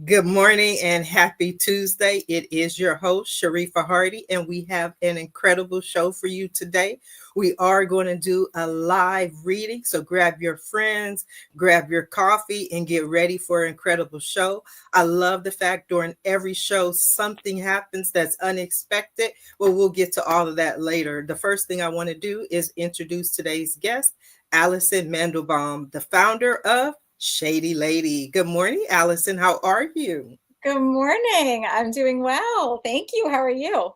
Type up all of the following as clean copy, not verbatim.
Good morning and happy Tuesday. It is your host, Sharifah Hardie, and we have an incredible show for you today. We are going to do a live reading, so grab your friends, grab your coffee, and get ready for an incredible show. I love the fact during every show, something happens that's unexpected. Well, we'll get to all of that later. The first thing I want to do is introduce today's guest, Allyson Mandelbaum, the founder of Shady Lady. Good morning, Allyson. How are you? Good morning. I'm doing well. Thank you. How are you?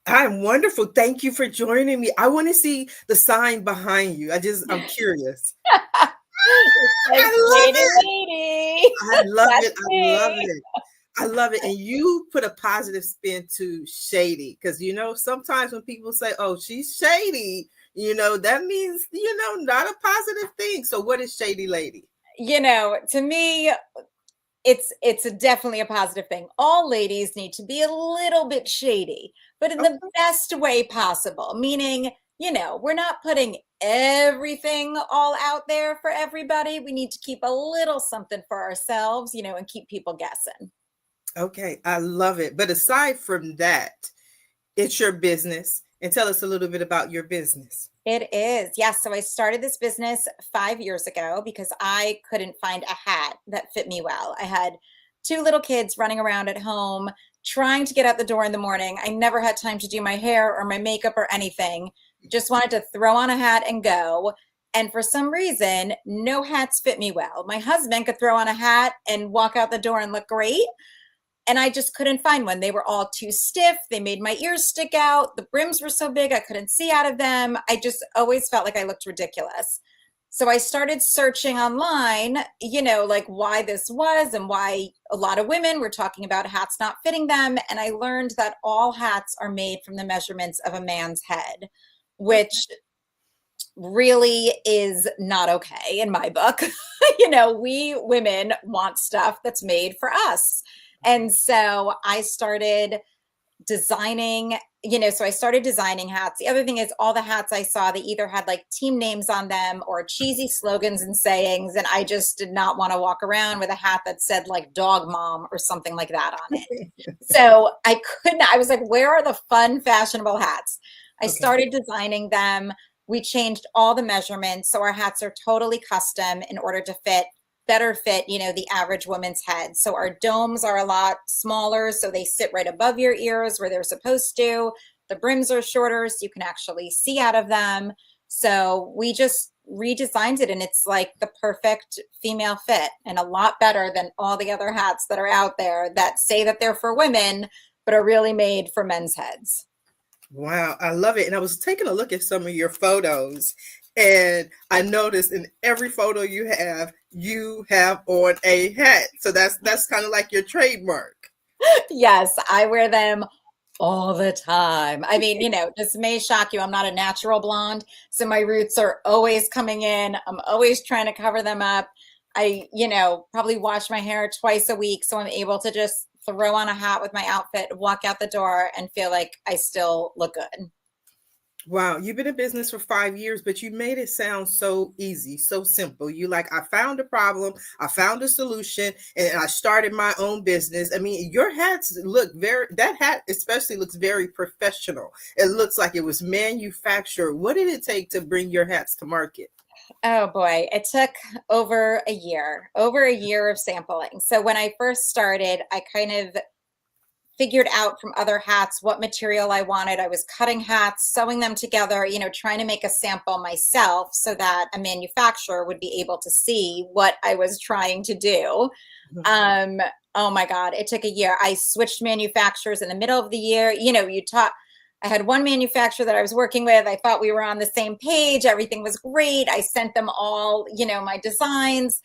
I'm wonderful. Thank you for joining me. I want to see the sign behind you. I'm curious. It says I love Shady it. Lady. I love That's it. I love me. it. I love it. And you put a positive spin to shady because, sometimes when people say, oh, she's shady, that means, not a positive thing. So, what is Shady Lady? To me, it's definitely a positive thing. All ladies need to be a little bit shady, but in the Okay. best way possible. Meaning, we're not putting everything all out there for everybody. We need to keep a little something for ourselves, and keep people guessing. Okay. I love it. But aside from that, it's your business. And tell us a little bit about your business. It is. Yes. So I started this business 5 years ago because I couldn't find a hat that fit me well. I had two little kids running around at home trying to get out the door in the morning. I never had time to do my hair or my makeup or anything. Just wanted to throw on a hat and go. And for some reason, no hats fit me well. My husband could throw on a hat and walk out the door and look great, and I just couldn't find one. They were all too stiff. They made my ears stick out. The brims were so big, I couldn't see out of them. I just always felt like I looked ridiculous. So I started searching online, like why this was and why a lot of women were talking about hats not fitting them. And I learned that all hats are made from the measurements of a man's head, Okay. which really is not okay in my book. We women want stuff that's made for us. And so I started designing hats. The other thing is all the hats I saw, they either had like team names on them or cheesy slogans and sayings. And I just did not want to walk around with a hat that said like dog mom or something like that on it. So I was like, where are the fun, fashionable hats? I Okay. started designing them. We changed all the measurements. So our hats are totally custom in order to better fit, the average woman's head. So our domes are a lot smaller. So they sit right above your ears where they're supposed to. The brims are shorter so you can actually see out of them. So we just redesigned it and it's like the perfect female fit and a lot better than all the other hats that are out there that say that they're for women but are really made for men's heads. Wow, I love it. And I was taking a look at some of your photos, and I noticed in every photo you have on a hat. So that's kind of like your trademark. Yes, I wear them all the time. I mean, this may shock you. I'm not a natural blonde, so my roots are always coming in. I'm always trying to cover them up. I, probably wash my hair twice a week, so I'm able to just throw on a hat with my outfit, walk out the door, and feel like I still look good. Wow, you've been in business for 5 years, but you made it sound so easy, so simple. You like, I found a problem, I found a solution, and I started my own business. I mean, your hats look that hat especially looks very professional. It looks like it was manufactured. What did it take to bring your hats to market? Oh boy, it took over a year of sampling. So when I first started, I kind of figured out from other hats what material I wanted. I was cutting hats, sewing them together, trying to make a sample myself so that a manufacturer would be able to see what I was trying to do. Um, oh my God, it took a year. I switched manufacturers in the middle of the year. I had one manufacturer that I was working with. I thought we were on the same page. Everything was great. I sent them all, my designs.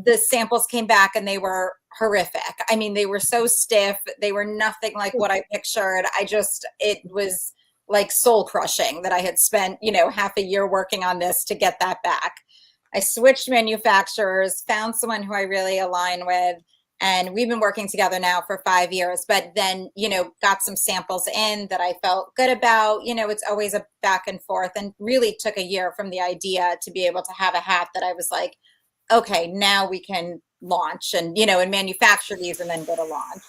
The samples came back and they were horrific. I mean, they were so stiff. They were nothing like what I pictured. It was like soul crushing that I had spent, half a year working on this to get that back. I switched manufacturers, found someone who I really align with, and we've been working together now for 5 years. But then, got some samples in that I felt good about. It's always a back and forth, and really took a year from the idea to be able to have a hat that I was like, okay, now we can launch and, you know, and manufacture these and then go to launch.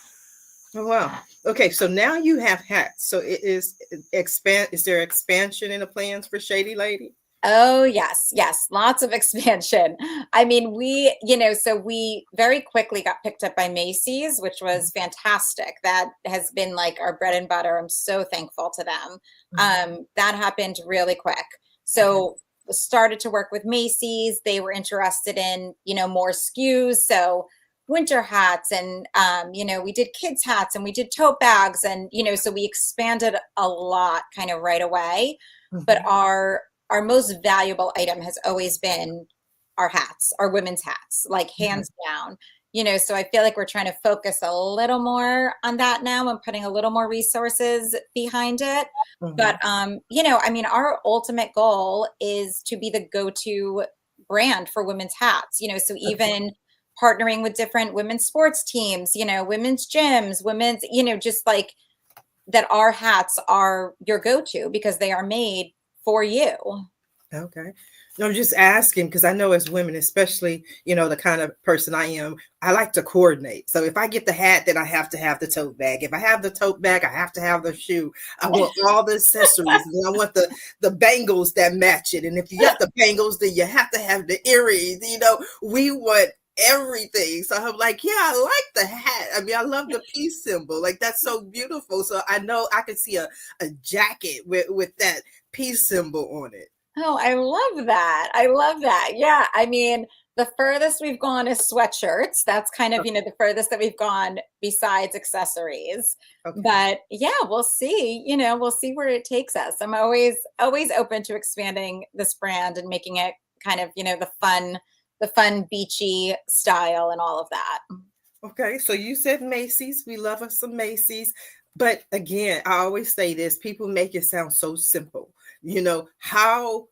Oh, wow. Okay, so now you have hats. So it is expand. Is there expansion in the plans for Shady Lady? Oh, yes, yes, lots of expansion. I mean, we, you know, so we very quickly got picked up by Macy's, which was fantastic. That has been like our bread and butter. I'm so thankful to them. Mhm. That happened really quick. Okay. So started to work with Macy's. They were interested in, you know, more SKUs. So winter hats and you know, we did kids hats and we did tote bags and, you know, so we expanded a lot kind of right away. But Mhm. our most valuable item has always been our hats, our women's hats, like Okay. hands down. You know, so I feel like we're trying to focus a little more on that now and putting a little more resources behind it. But Mhm. you know, I mean, our ultimate goal is to be the go-to brand for women's hats, you know, so Okay. even partnering with different women's sports teams, you know, women's gyms, women's, you know, just like that our hats are your go-to because they are made for you. Okay. No, I'm just asking because I know as women, especially, the kind of person I am, I like to coordinate. So if I get the hat, then I have to have the tote bag. If I have the tote bag, I have to have the shoe. I want all the accessories. And I want the bangles that match it. And if you got the bangles, then you have to have the earrings. We want everything. So I'm like, yeah, I like the hat. I mean, I love the peace symbol. Like that's so beautiful. So I know I can see a jacket with that peace symbol on it. Oh, I love that. I love that. Yeah. I mean, the furthest we've gone is sweatshirts. That's kind of, you know, the furthest that we've gone besides accessories. Okay. But yeah, we'll see, you know, we'll see where it takes us. I'm always open to expanding this brand and making it kind of, you know, the fun beachy style and all of that. Okay, so you said Macy's. We love us some Macy's. But again, I always say this, people make it sound so simple. How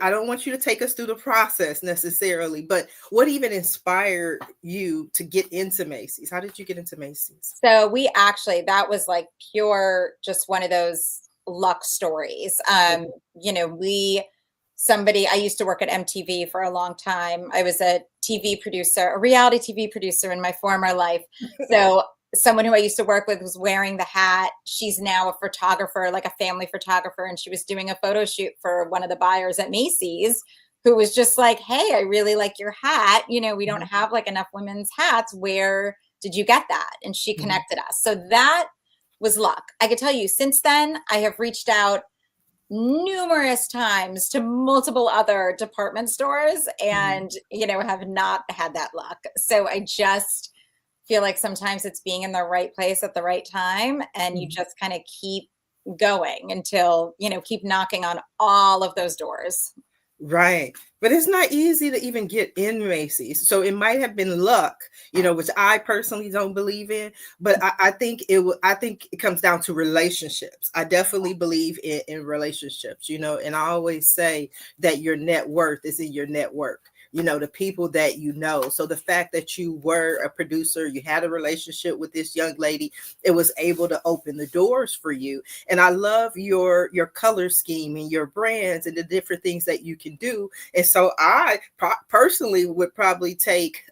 I don't want you to take us through the process necessarily, but what even inspired you to get into Macy's? How did you get into Macy's? So we actually, that was like pure, just one of those luck stories. Okay. You know, somebody, I used to work at MTV for a long time. I was a TV producer, a reality TV producer in my former life. So someone who I used to work with was wearing the hat. She's now a photographer, like a family photographer, and she was doing a photo shoot for one of the buyers at Macy's who was just like, "Hey, I really like your hat. You know, we don't Mhm, have like enough women's hats. Where did you get that?" And she mhm, connected us. So that was luck. I could tell you since then, I have reached out numerous times to multiple other department stores mhm, and, you know, have not had that luck. So I just feel like sometimes it's being in the right place at the right time and you mhm. just kind of keep going until, you know, keep knocking on all of those doors. Right. But it's not easy to even get in Macy's. So it might have been luck, which I personally don't believe in. But I think I think it comes down to relationships. I definitely believe in relationships, and I always say that your net worth is in your network. The people that you know. So the fact that you were a producer, you had a relationship with this young lady, it was able to open the doors for you. And I love your color scheme and your brands and the different things that you can do. And so I personally would probably take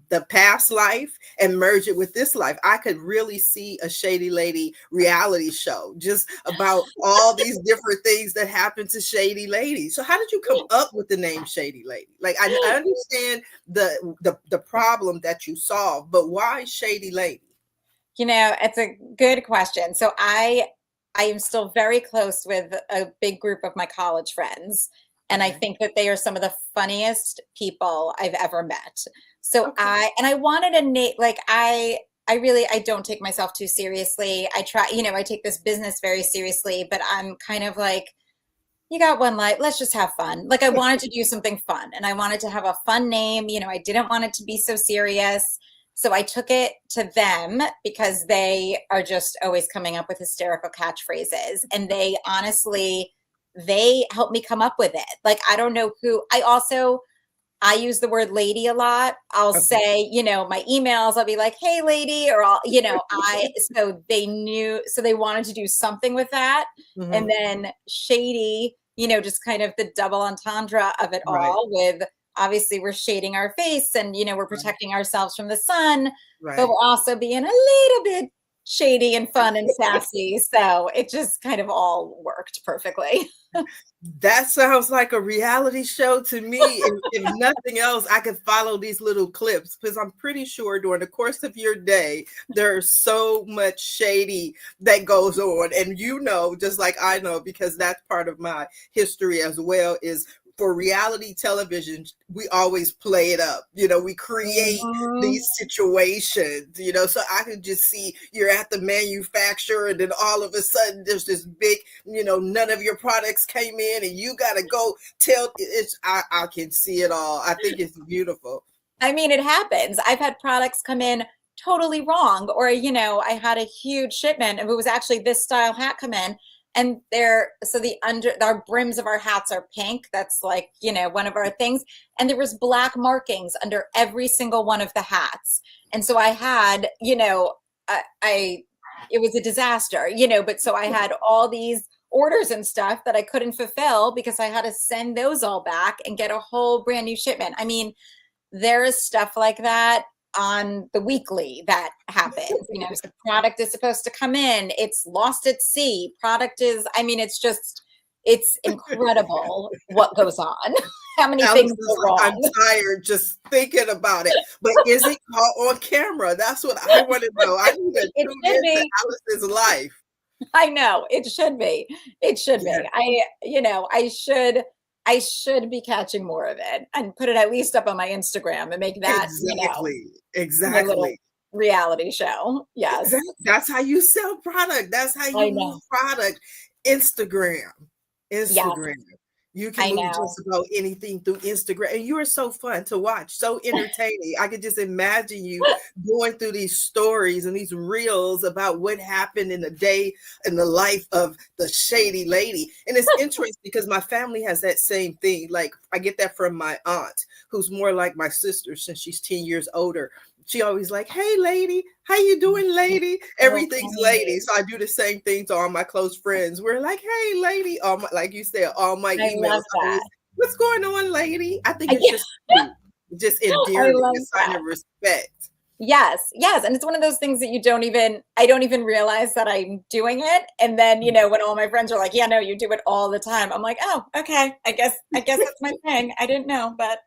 the past life and merge it with this life. I could really see a Shady Lady reality show just about all these different things that happen to Shady Lady. So how did you come up with the name Shady Lady? Like I understand the problem that you solve, but why Shady Lady? You know, it's a good question. So I am still very close with a big group of my college friends, and I Okay. think that they are some of the funniest people I've ever met. So Okay. I wanted a name like I really I don't take myself too seriously. I try, you know, I take this business very seriously, but I'm kind of like you got one life, let's just have fun. Like I wanted to do something fun and I wanted to have a fun name, you know, I didn't want it to be so serious. So I took it to them because they are just always coming up with hysterical catchphrases and they honestly they helped me come up with it. Like I don't know who I use the word lady a lot. I'll Okay. say, you know, my emails, I'll be like, hey, lady, or I'll, you know, so they knew, so they wanted to do something with that. And Hmm. then shady, you know, just kind of the double entendre of it Right. all with obviously we're shading our face and, we're protecting ourselves from the sun, but Right. we're also being a little bit shady and fun and sassy. So it just kind of all worked perfectly. That sounds like a reality show to me. If nothing else, I could follow these little clips because I'm pretty sure during the course of your day, there's so much shady that goes on. And just like I know, because that's part of my history as well, is for reality television, we always play it up. We create Mhm. these situations, so I could just see you're at the manufacturer and then all of a sudden there's this big, none of your products came in and you got to go tell I can see it all. I think it's beautiful. I mean, it happens. I've had products come in totally wrong, or, I had a huge shipment and it was actually this style hat come in. And so our brims of our hats are pink. That's like, one of our things. And there was black markings under every single one of the hats. And so I had, it was a disaster, but so I had all these orders and stuff that I couldn't fulfill because I had to send those all back and get a whole brand new shipment. I mean, there is stuff like that on the weekly that happens. So product is supposed to come in, it's lost at sea. It's incredible what goes on. How many things go I'm wrong? tired just thinking about it. But is it caught on camera? That's what I want to know. I need to It tune should into be. Allison's life. I know it should be. It should Yeah, be. I should be catching more of it and put it at least up on my Instagram and make that, exactly. my little Exactly. reality show. Yes, That's how you sell product. That's how you I move know. product. Instagram. Yes, Instagram. You can I move know. just about anything through Instagram. And you are so fun to watch, so entertaining. I could just imagine you going through these stories and these reels about what happened in the day in the life of the Shady Lady. And it's interesting because my family has that same thing. Like I get that from my aunt, who's more like my sister since she's 10 years older. She always like, hey lady, how you doing, lady? So Everything's funny. lady. So I do the same thing to all my close friends. We're like, hey lady, like you said, all my I emails love that. always, what's going on, lady? I think it's Yeah, just cute, just I endearment, love a sign that. of respect. Yes, yes. And it's one of those things that I don't even realize that I'm doing it. And then, when all my friends are like, yeah, no, you do it all the time. I'm like, oh, okay. I guess that's my thing. I didn't know, but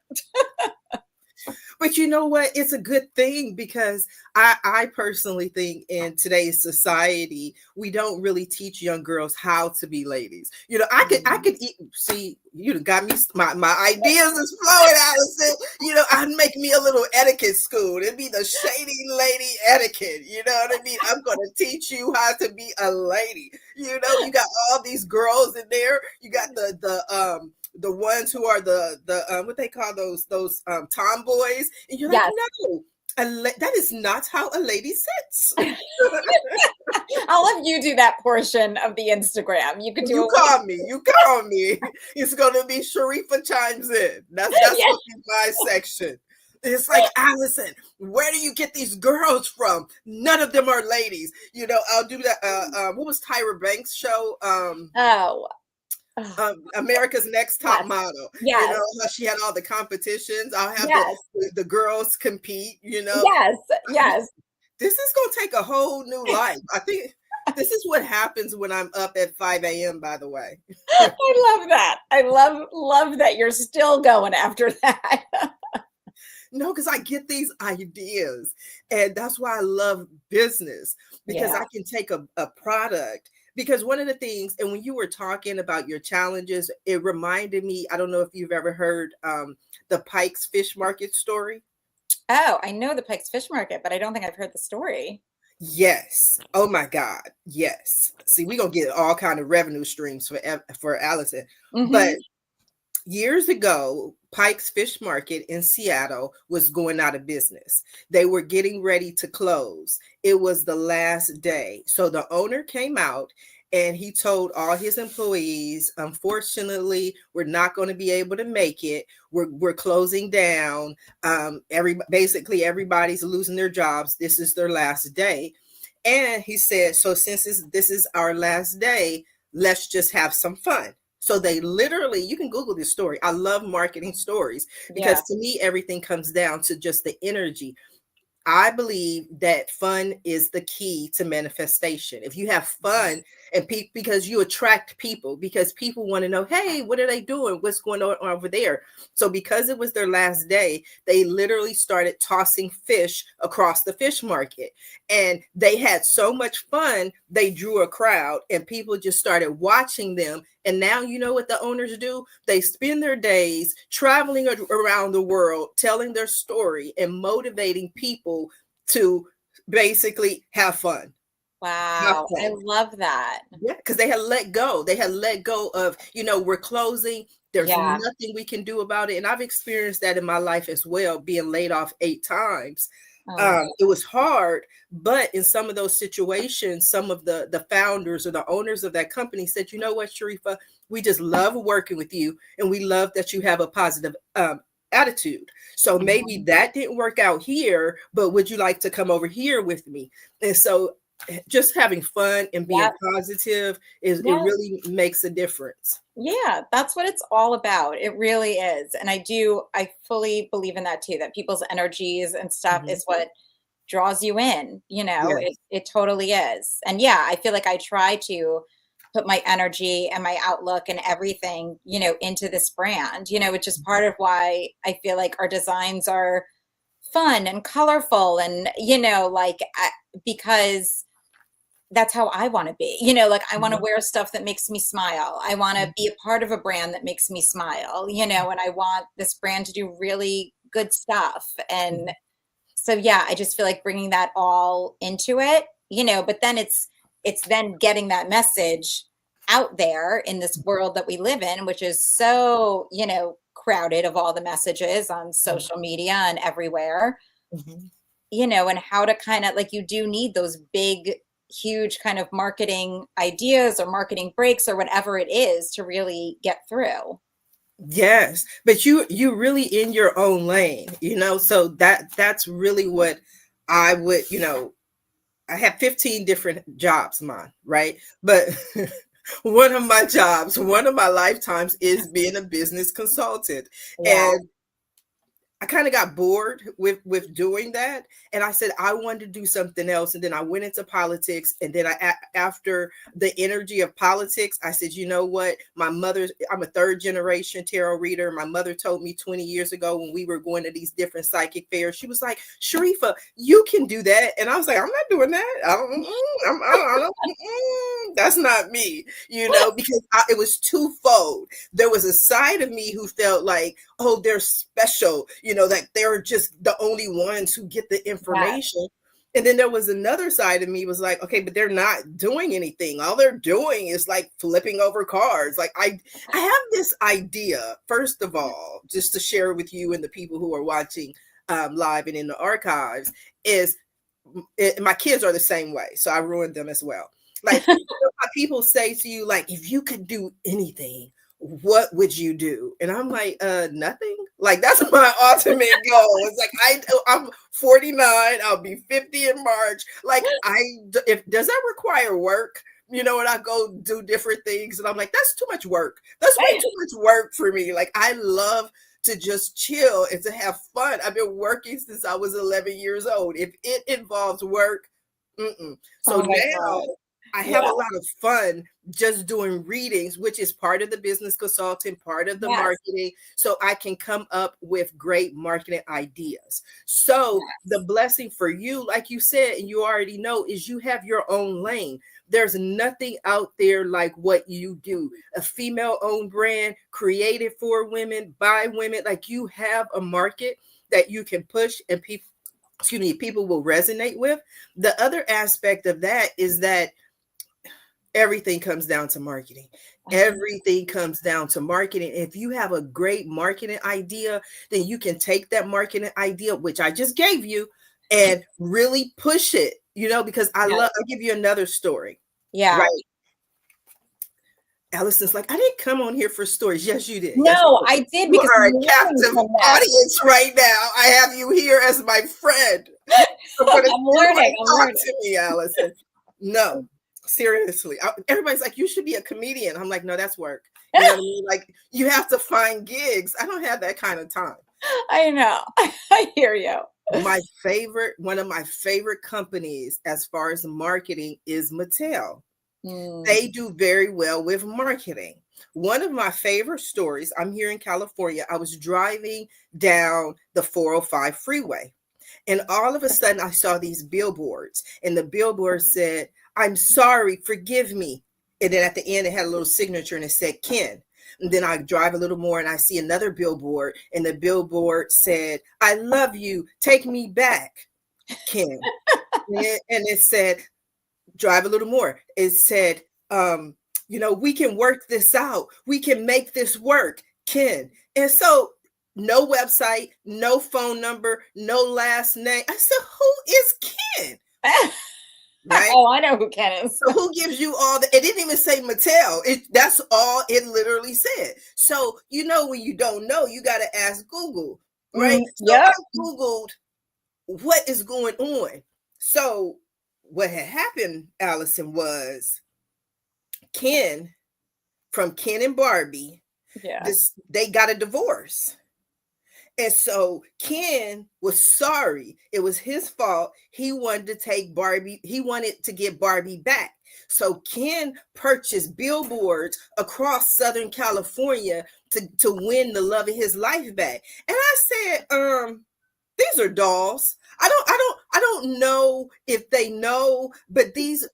But you know what? It's a good thing because I personally think in today's society, we don't really teach young girls how to be ladies. I could see, you got me, my ideas is flowing, Allison. I'd make me a little etiquette school. It'd be the Shady Lady etiquette. You know what I mean? I'm going to teach you how to be a lady. You got all these girls in there. You got the ones who are the what they call those tomboys, and you're like, yes. no, that is not how a lady sits. I'll have you do that portion of the Instagram. You could do You it call me, you call me. It's gonna be Sharifah chimes in. That's yes. gonna be my section. It's like, Allison, where do you get these girls from? None of them are ladies. I'll do that. What was Tyra Banks' show? Oh, oh, America's Next Top yes. Model. Yes. How she had all the competitions. I'll have Yes. the girls compete. Yes. Yes. This is gonna take a whole new life. I think this is what happens when I'm up at 5 a.m. By the way. I love that. I love that you're still going after that. No, because I get these ideas, and that's why I love business, because Yeah. I can take a product. Because one of the things, and when you were talking about your challenges, it reminded me, I don't know if you've ever heard the Pike's Fish Market story. Oh, I know the Pike's Fish Market, but I don't think I've heard the story. Yes. Oh my God. Yes. See, we're gonna get all kind of revenue streams for Allison. But Hmm. years ago, Pike's Fish Market in Seattle was going out of business. They were getting ready to close. It was the last day. So the owner came out and he told all his employees, unfortunately, we're not going to be able to make it. We're closing down. Basically everybody's losing their jobs. This is their last day. And he said, so since this is our last day, let's just have some fun. So they literally, you can Google this story. I love marketing stories because Yeah. to me, everything comes down to just the energy. I believe that fun is the key to manifestation. If you have fun and because you attract people, because people want to know, hey, what are they doing? What's going on over there? So because it was their last day, they literally started tossing fish across the fish market. And they had so much fun, they drew a crowd and people just started watching them. And now you know what the owners do? They spend their days traveling around the world, telling their story and motivating people to basically have fun. Have Wow. I fun. love that. Yeah, because they had let go. They had let go of, we're closing. There's Yeah. nothing we can do about it. And I've experienced that in my life as well, being laid off 8 times. Oh my God. It was hard, but in some of those situations, some of the founders or the owners of that company said, you know what, Sharifah, we just love working with you. And we love that you have a positive attitude. So maybe Mhm. that didn't work out here, but would you like to come over here with me? And so just having fun and being Yep. positive it Yes. really makes a difference. Yeah, that's what it's all about. It really is. And I fully believe in that too, that people's energies and stuff Mhm. is what draws you in, Yes. it totally is. And yeah, I feel like I try to put my energy and my outlook and everything, into this brand, which is part of why I feel like our designs are fun and colorful and, because that's how I want to be. Like I want to Mhm. wear stuff that makes me smile. I want to be a part of a brand that makes me smile, and I want this brand to do really good stuff. And so yeah, I just feel like bringing that all into it, but then it's then getting that message out there in this world that we live in, which is so, crowded of all the messages on social media and everywhere, Mhm. and how to kind of like you do need those big, huge kind of marketing ideas or marketing breaks or whatever it is to really get through. Yes, but you really in your own lane, so that's really what I would, I have 15 different jobs, mine, right? But one of my lifetimes is being a business consultant. Yeah. And I kind of got bored with doing that, and I said I wanted to do something else. And then I went into politics, and then after the energy of politics, I said, you know what? I'm a third generation tarot reader. My mother told me 20 years ago when we were going to these different psychic fairs, she was like, Sharifah, you can do that, and I was like, I'm not doing that. I don't, that's not me, because it was twofold. There was a side of me who felt like, oh, they're special, that they're just the only ones who get the Yeah. information. And then there was another side of me was like, okay, but they're not doing anything. All they're doing is like flipping over cards. Like I have this idea, first of all, just to share with you and the people who are watching live and in the archives, is my kids are the same way. So I ruined them as well. Like how people say to you, like, if you could do anything, what would you do? And I'm like, nothing. Like that's my ultimate goal. It's like I'm 49, I'll be 50 in March. Like if does that require work? And I go do different things and I'm like, that's too much work. That's way too much work for me. Like I love to just chill and to have fun. I've been working since I was 11 years old. If it involves work, so Oh my now God. I have a Yeah. lot of fun just doing readings, which is part of the business consulting, part of the Yes. marketing, so I can come up with great marketing ideas. So the Yes. blessing for you, like you said, and you already know, is you have your own lane. There's nothing out there like what you do. A female-owned brand created for women, by women. Like you have a market that you can push and people will resonate with. The other aspect of that is that everything comes down to marketing. Everything comes down to marketing. If you have a great marketing idea, then you can take that marketing idea, which I just gave you, and really push it, because Yes. I'll give you another story. Yeah. Right. Allison's like, I didn't come on here for stories. Yes, you did. Yes, No, you did. I did You because are I'm a learning captive from this. audience right now. I have you here as my friend. I'm going to I'm sit learning. and I'm talk learning. to me, Allison. No. Seriously. Everybody's like, you should be a comedian. I'm like, no, that's work. You know what I mean? Like, you have to find gigs. I don't have that kind of time. I know. I hear you. One of my favorite companies as far as marketing is Mattel. Mm, They do very well with marketing. One of my favorite stories, I'm here in California. I was driving down the 405 freeway, and all of a sudden I saw these billboards, and the billboard said, "I'm sorry, forgive me." And then at the end, it had a little signature and it said Ken. And then I drive a little more and I see another billboard, and the billboard said, "I love you, take me back, Ken." And it said, drive a little more. It said, we can work this out. We can make this work, Ken. And so no website, no phone number, no last name. I said, who is Ken? Right? Oh, I know who Ken is. So who gives you all the, it didn't even say Mattel. That's all it literally said. So, when you don't know, you got to ask Google, right? So Yep. I Googled what is going on. So what had happened, Allyson, was Ken from Ken and Barbie, Yeah. they got a divorce. And so Ken was sorry. It was his fault. He wanted to take Barbie, he wanted to get Barbie back. So Ken purchased billboards across Southern California to win the love of his life back. And I said, these are dolls. I don't know if they know, but these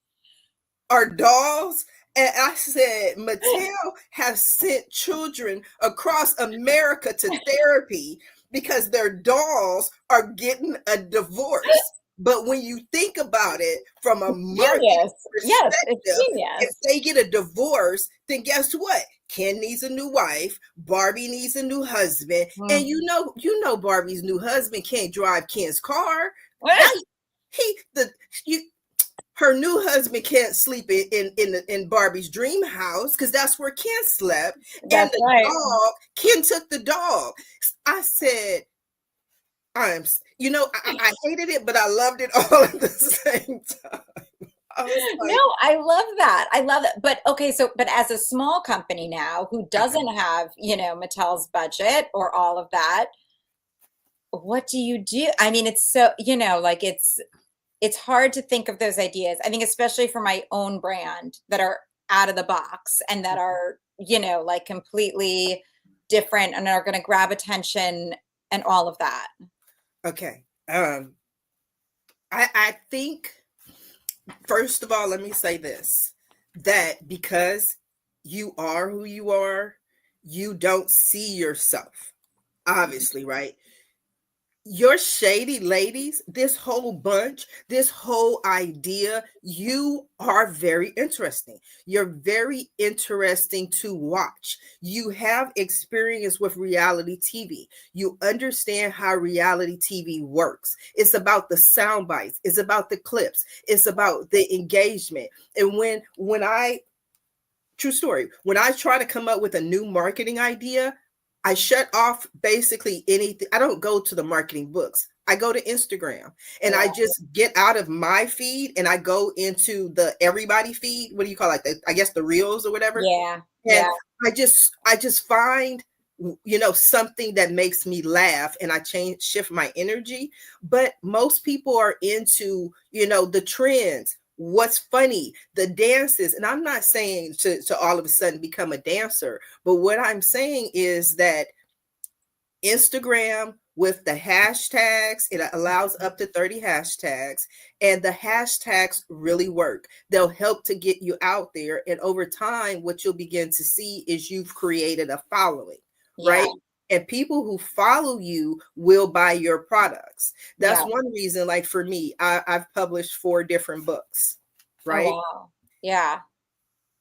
are dolls. And I said, Mattel has sent children across America to therapy because their dolls are getting a divorce. But when you think about it from a marketing Genius. Yes, it's perspective, if genius. they get a divorce, then guess what? Ken needs a new wife. Barbie needs a new husband. And Mm. Barbie's new husband can't drive Ken's car. How her new husband can't sleep in Barbie's dream house because that's where Ken slept. And That's the right. dog, Ken took the dog. I said, I hated it, but I loved it all at the same time. I was like, No, I love that. I love it. But okay, but as a small company now who doesn't have, Mattel's budget or all of that, what do you do? I mean, it's so, like it's hard to think of those ideas. I think especially for my own brand that are out of the box and that are, like completely different and are going to grab attention and all of that. okay. I think, first of all, let me say this, that because you are who you are, you don't see yourself, obviously, right? Your Shady Ladies, this whole bunch, this whole idea, you are very interesting. You're very interesting to watch. You have experience with reality TV. You understand how reality TV works. It's about the sound bites. It's about the clips. It's about the engagement. And true story, when I try to come up with a new marketing idea, I shut off basically anything. I don't go to the marketing books. I go to Instagram and I just get out of my feed and I go into the everybody feed. What do you call it? I guess the reels or whatever. Yeah. And Yeah. I just find something that makes me laugh, and I shift my energy. But most people are into the trends, what's funny, the dances. And I'm not saying to all of a sudden become a dancer, but what I'm saying is that Instagram with the hashtags, it allows up to 30 hashtags, and the hashtags really work. They'll help to get you out there. And over time, what you'll begin to see is you've created a following, right? And people who follow you will buy your products. That's one reason, like for me, I've published 4 different books, right? Oh, wow. Yeah.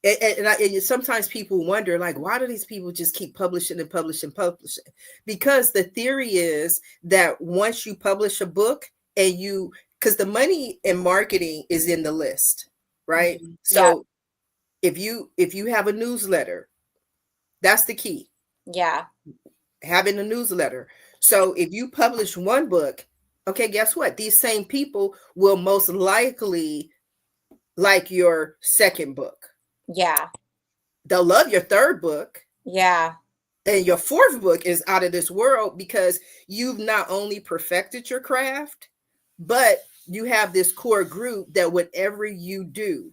And sometimes people wonder, like, why do these people just keep publishing and publishing? Because the theory is that once you publish a book because the money in marketing is in the list, right? Mhm. So if you have a newsletter, that's the key. Yeah. Having a newsletter. So if you publish one book, okay, guess what? These same people will most likely like your second book. Yeah. They'll love your third book. Yeah. And your fourth book is out of this world because you've not only perfected your craft, but you have this core group that whatever you do,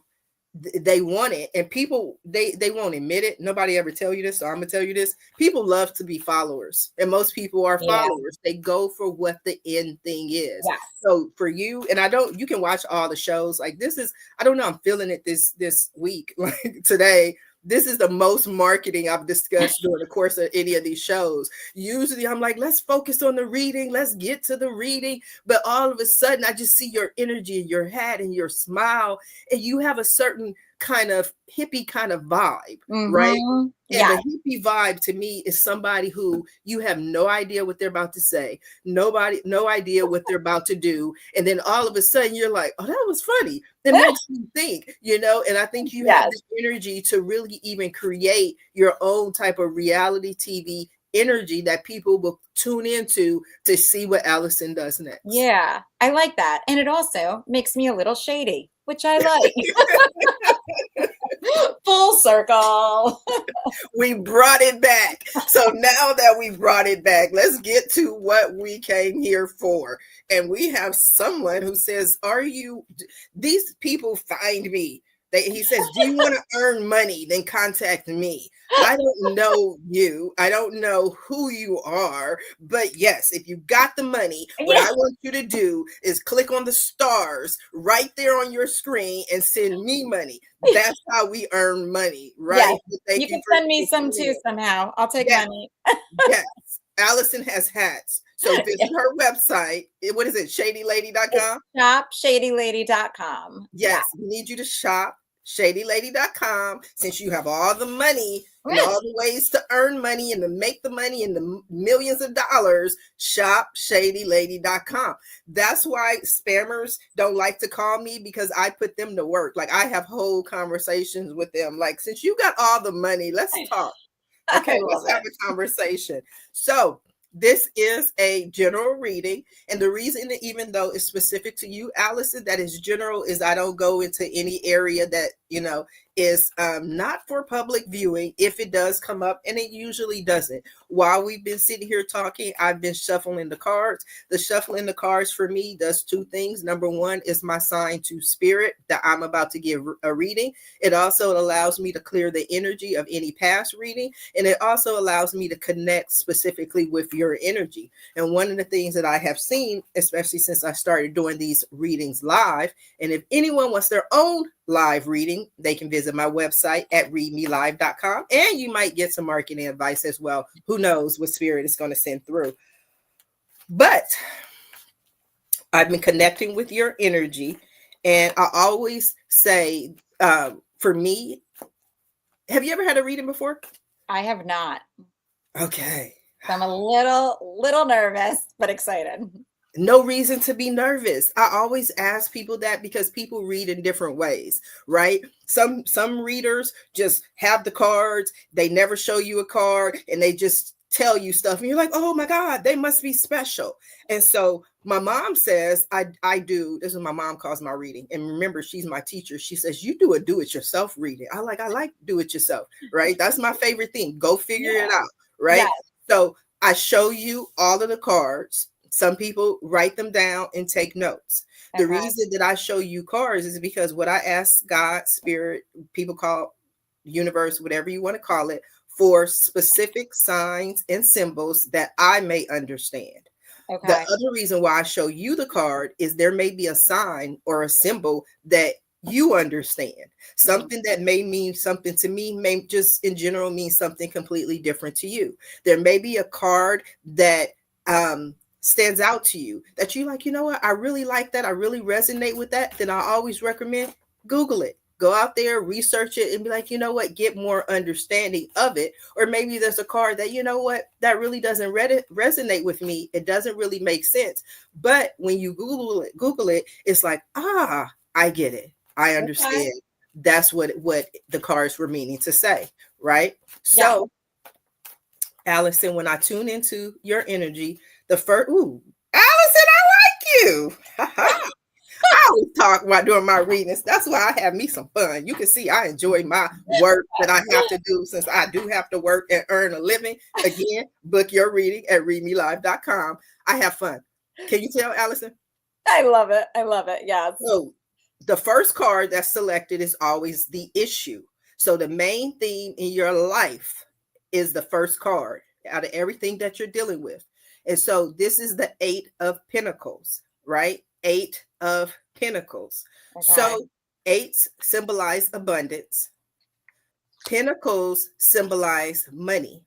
they want it. And people, they won't admit it. Nobody ever tell you this, so I'm gonna tell you this. People love to be followers, and most people are Yeah. followers. They go for what the end thing is. Yes. So for you, and you can watch all the shows. Like this is, I don't know, I'm feeling it this week, like today. This is the most marketing I've discussed during the course of any of these shows. Usually I'm like, let's focus on the reading. Let's get to the reading. But all of a sudden I just see your energy and your hat and your smile, and you have a certain kind of hippie kind of vibe, right? And Yeah. the hippie vibe to me is somebody who you have no idea what they're about to say, no idea what they're about to do. And then all of a sudden you're like, oh, that was funny. It makes you think, and I think you have the energy to really even create your own type of reality TV energy that people will tune into to see what Allyson does next. Yeah, I like that. And it also makes me a little shady, which I like. Full circle. We brought it back. So now that we've brought it back, let's get to what we came here for. And we have someone who says, these people find me. He says, do you want to earn money? Then contact me. I don't know you. I don't know who you are. But yes, if you got the money, what I want you to do is click on the stars right there on your screen and send me money. That's how we earn money, right? Yes. You can send me some too somehow. I'll take money. Yes. Allyson has hats. So visit her website. What is it? ShadyLady.com? Shop ShadyLady.com. Yes. We need you to shop ShadyLady.com, since you have all the money and all the ways to earn money and to make the money and the millions of dollars. Shop ShadyLady.com. That's why spammers don't like to call me, because I put them to work. Like I have whole conversations with them. Like, since you got all the money, let's talk. Okay, let's have a conversation. So this is a general reading. And the reason that, even though it's specific to you, Allyson, that is general, is I don't go into any area that, is not for public viewing. If it does come up, and it usually doesn't. While we've been sitting here talking, I've been shuffling the cards. The shuffling the cards for me does two things. Number one is my sign to spirit that I'm about to give a reading. It also allows me to clear the energy of any past reading. And it also allows me to connect specifically with your energy. And one of the things that I have seen, especially since I started doing these readings live, and if anyone wants their own live reading, they can visit my website at readmelive.com, and you might get some marketing advice as well. Who knows what spirit is going to send through. But I've been connecting with your energy, and I always say, for me, have you ever had a reading before? I have not. Okay. So I'm a little nervous, but excited. No reason to be nervous. I always ask people that, because people read in different ways, right? Some readers just have the cards. They never show you a card, and they just tell you stuff. And you're like, oh my God, they must be special. And so my mom says, I do. This is what my mom calls my reading. And remember, she's my teacher. She says, you do a do-it-yourself reading. I like do-it-yourself, right? That's my favorite thing. Go figure it out, right? Yes. So I show you all of the cards. Some people write them down and take notes. The reason that I show you cards is because what I ask God, spirit, people call universe, whatever you want to call it, for specific signs and symbols that I may understand. Okay. The other reason why I show you the card is there may be a sign or a symbol that you understand. Something that may mean something to me may just in general mean something completely different to you. There may be a card that stands out to you that you like, you know what, I really like that, I really resonate with that. Then I always recommend Google it. Go out there, research it, and be like, you know what, get more understanding of it. Or maybe there's a card that, you know what, that really doesn't resonate with me. It doesn't really make sense. But when you Google it, it's like, I get it. I understand. Okay. That's what the cards were meaning to say, right? Yeah. So, Allyson, when I tune into your energy, the first, Allyson, I like you. I always talk while doing my readings. That's why I have me some fun. You can see I enjoy my work that I have to do since I do have to work and earn a living. Again, book your reading at readmelive.com. I have fun. Can you tell, Allyson? I love it. I love it. Yes. So the first card that's selected is always the issue. So the main theme in your life is the first card out of everything that you're dealing with. And so this is the 8 of Pentacles, right? 8 of Pentacles. Okay. So 8s symbolize abundance. Pentacles symbolize money.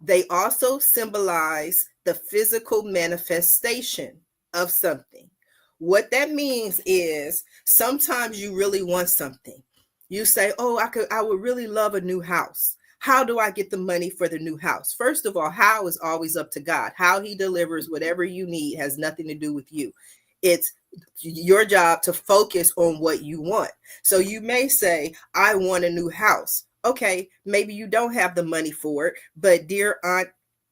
They also symbolize the physical manifestation of something. What that means is sometimes you really want something. You say, "Oh, I would really love a new house. How do I get the money for the new house?" First of all, how is always up to God. How he delivers whatever you need has nothing to do with you. It's your job to focus on what you want. So you may say, "I want a new house." Okay, maybe you don't have the money for it, but dear Aunt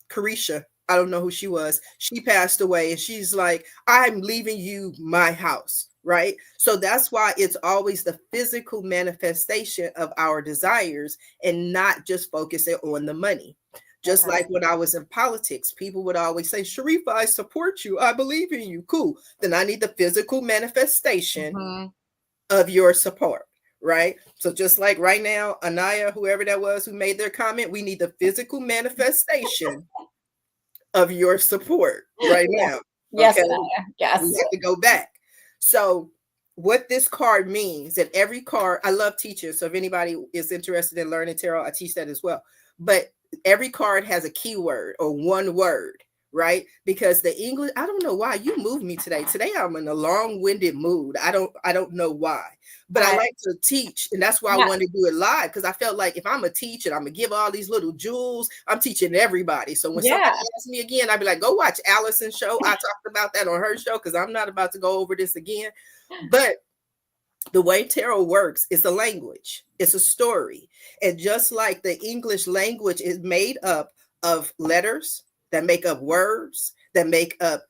Carisha, I don't know who she was, she passed away, and she's like, "I'm leaving you my house," right? So that's why it's always the physical manifestation of our desires and not just focusing on the money. Just like when I was in politics, people would always say, "Sharifah, I support you. I believe in you." Cool. Then I need the physical manifestation of your support. Right? So just like right now, Anaya, whoever that was who made their comment, we need the physical manifestation of your support right now. Yes, Okay? Anaya. Yes. We have to go back. So what this card means, and every card, I love teaching. So if anybody is interested in learning tarot, I teach that as well. But every card has a keyword or one word, right? Because the English, I don't know why you moved me today. Today I'm in a long-winded mood. I don't know why. But I like to teach, and that's why I wanted to do it live, because I felt like if I'm a teacher, I'm gonna give all these little jewels. I'm teaching everybody. So when somebody asks me again, I'd be like, "Go watch Allyson's show." I talked about that on her show because I'm not about to go over this again. But the way tarot works is a language. It's a story. And just like the English language is made up of letters that make up words, that make up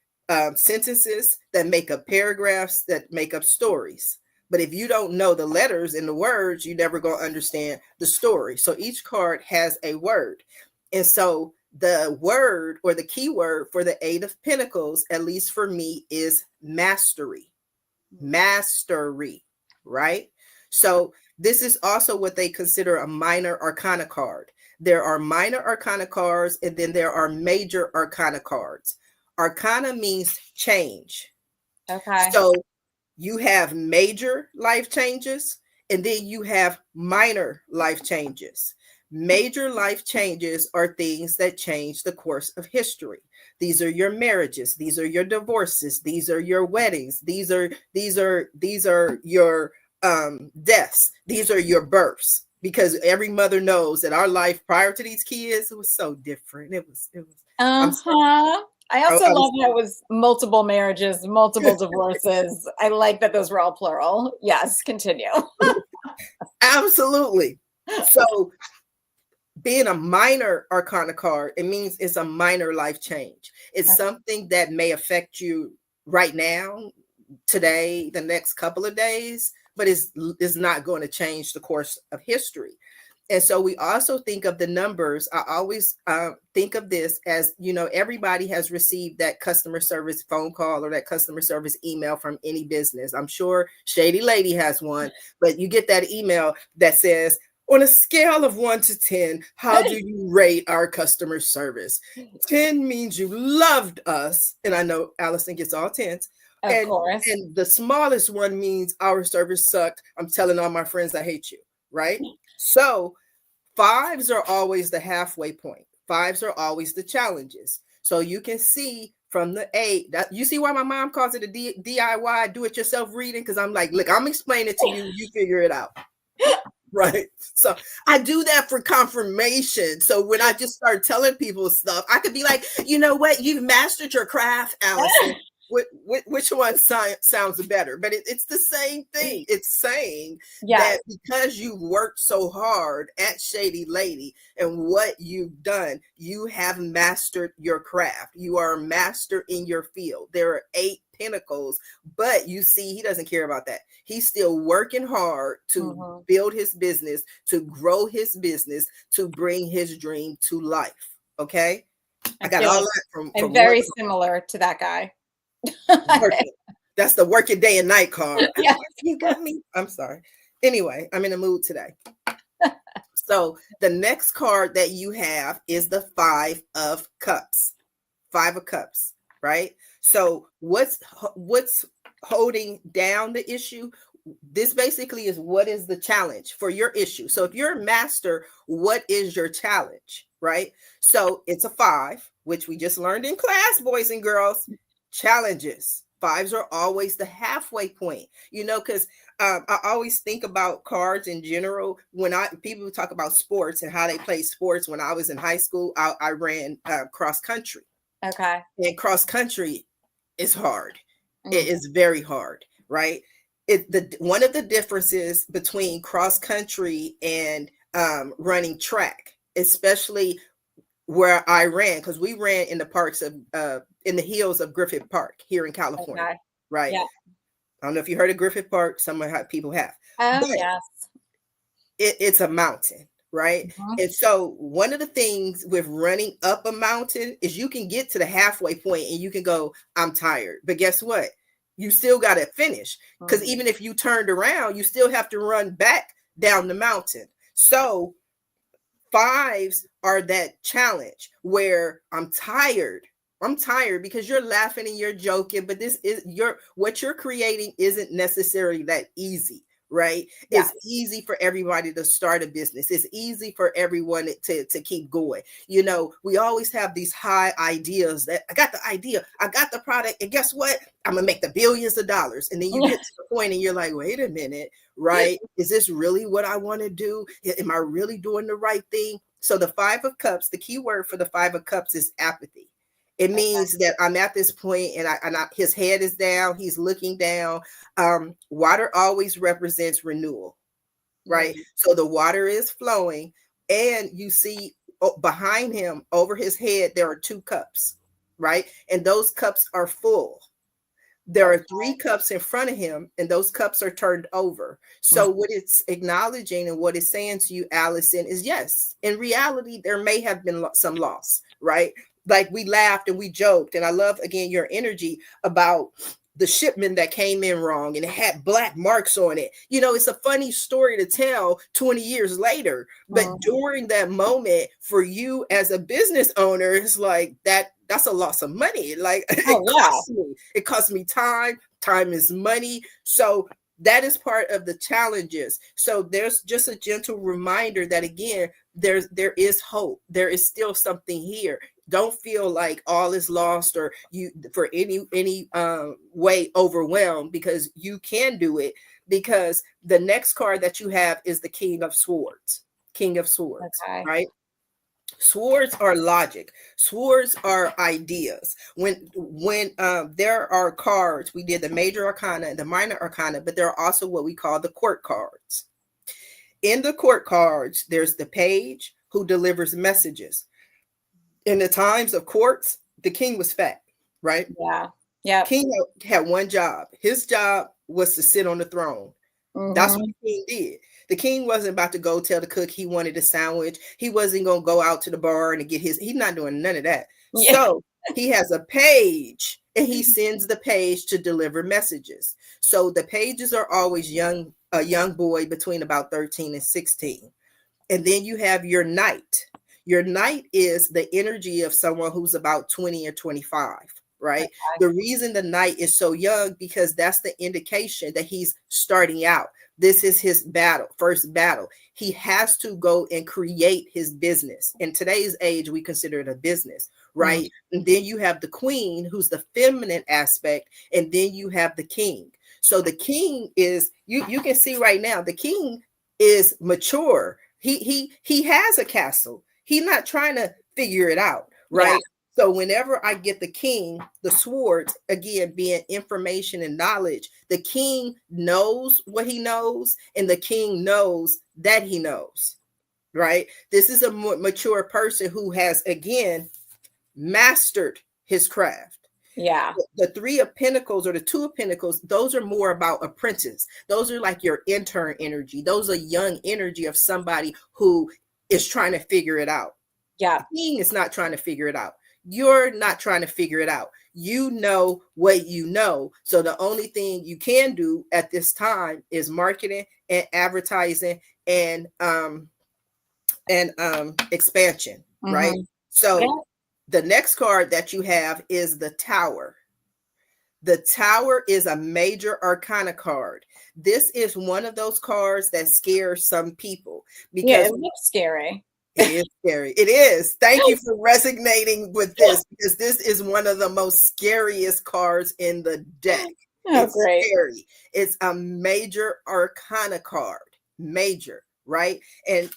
sentences, that make up paragraphs, that make up stories. But if you don't know the letters and the words, you're never going to understand the story. So each card has a word. And so the word or the key word for the 8 of Pentacles, at least for me, is mastery. Mastery, right? So this is also what they consider a minor arcana card. There are minor arcana cards, and then there are major arcana cards. Arcana means change. Okay. So you have major life changes, and then you have minor life changes. Major life changes are things that change the course of history. These are your marriages, these are your divorces, these are your weddings, these are your deaths, these are your births. Because every mother knows that our life prior to these kids, it was so different. It was. I also love that it was multiple marriages, multiple divorces. I like that those were all plural. Yes, continue. Absolutely. So being a minor arcana card, it means it's a minor life change. It's something that may affect you right now, today, the next couple of days, but is not going to change the course of history. And so we also think of the numbers. I always think of this as, everybody has received that customer service phone call or that customer service email from any business. I'm sure Shady Lady has one, but you get that email that says, "On a scale of 1 to 10, how do you rate our customer service?" 10 means you loved us. And I know Allyson gets all 10s. Of course. And the smallest one means our service sucked. I'm telling all my friends I hate you, right? So 5s are always the halfway point. 5s are always the challenges. So you can see from the 8, that you see why my mom calls it a DIY, do-it-yourself reading, because I'm like, look, I'm explaining it to you, you figure it out. Right. So I do that for confirmation. So when I just start telling people stuff, I could be like, "You know what? You've mastered your craft, Allyson." Which one sounds better? But it's the same thing. It's saying that because you've worked so hard at Shady Lady and what you've done, you have mastered your craft. You are a master in your field. There are 8 Pentacles, but you see, he doesn't care about that. He's still working hard to Mm-hmm. build his business, to grow his business, to bring his dream to life. Okay. I I got feel all like that I'm from one very similar to that guy. working. That's the working day and night card. Yeah. You got me. I'm sorry. Anyway, I'm in the mood today. So the next card that you have is the Five of Cups. Five of Cups, right? So what's holding down the issue? This basically is what is the challenge for your issue. So if you're a master, what is your challenge, right? So it's a five, which we just learned in class, boys and girls. Challenges. Fives are always the halfway point, because I always think about cards in general. When people talk about sports and how they play sports, when I was in high school, I ran cross country. Okay. And cross country is hard. It Mm. is very hard, right? One of the differences between cross country and running track, especially where I ran, because we ran in the parks of in the hills of Griffith Park here in California, Okay. right? Yeah. I don't know if you heard of Griffith Park. Some people have, Oh, but yes. it's a mountain, right? Mhm. And so one of the things with running up a mountain is you can get to the halfway point and you can go, I'm tired. But guess what? You still got to finish, because Mhm. even if you turned around, you still have to run back down the mountain. So fives are that challenge where I'm tired. I'm tired because you're laughing and you're joking, but what you're creating isn't necessarily that easy, right? Yes. It's easy for everybody to start a business. It's easy for everyone to keep going. We always have these high ideas that I got the idea, I got the product, and guess what? I'm gonna make the billions of dollars. And then you get to the point and you're like, wait a minute, right? Is this really what I want to do? Am I really doing the right thing? So the Five of Cups, the key word for the Five of Cups is apathy. It means that I'm at this point and his head is down. He's looking down. Water always represents renewal, right? Mm. So the water is flowing, and you see behind him over his head, there are two cups, right? And those cups are full. There are three cups in front of him, and those cups are turned over. So what it's acknowledging and what it's saying to you, Allyson, is yes, in reality, there may have been some loss, right? Like we laughed and we joked. And I love, again, your energy about the shipment that came in wrong and it had black marks on it. It's a funny story to tell 20 years later. But during that moment, for you as a business owner, it's like that's a loss of money. Like it costs me time. Time is money. So that is part of the challenges. So there's just a gentle reminder that, again, there is hope. There is still something here. Don't feel like all is lost or you for any way overwhelmed, because you can do it. Because the next card that you have is the King of Swords. King of Swords, Okay. right? Swords are logic. Swords are ideas. When there are cards, we did the major arcana and the minor arcana, but there are also what we call the court cards. In the court cards, there's the page who delivers messages. In the times of courts, the king was fat, right? Yeah. Yeah. King had one job. His job was to sit on the throne. That's what the king did. The king wasn't about to go tell the cook he wanted a sandwich. He wasn't going to go out to the bar and get he's not doing none of that. Yeah. So he has a page, and he sends the page to deliver messages. So the pages are always a young boy between about 13 and 16. And then you have your knight. Your knight is the energy of someone who's about 20 or 25, right? Okay. The reason the knight is so young, because that's the indication that he's starting out. This is his first battle. He has to go and create his business. In today's age, we consider it a business, right? And then you have the queen, who's the feminine aspect, and then you have the king. So the king is, you can see right now, the king is mature. He has a castle. He's not trying to figure it out, right? Yeah. So whenever I get the king, the swords, again, being information and knowledge, the king knows what he knows, and the king knows that he knows, right? This is a more mature person who has, again, mastered his craft. Yeah. The three of pentacles or the two of pentacles, those are more about apprentice. Those are like your intern energy. Those are young energy of somebody who is trying to figure it out. Yeah. King is not trying to figure it out. You're not trying to figure it out. You know what you know. So the only thing you can do at this time is marketing and advertising and expansion, right? Mm-hmm. Yeah. So the next card that you have is the Tower. The Tower is a major arcana card. This is one of those cards that scares some people Yeah, because it looks scary. it is scary. It is. Thank you for resonating with this because this is one of the most scariest cards in the deck. Oh, It's great. scary. It's a major arcana card. Major, right? And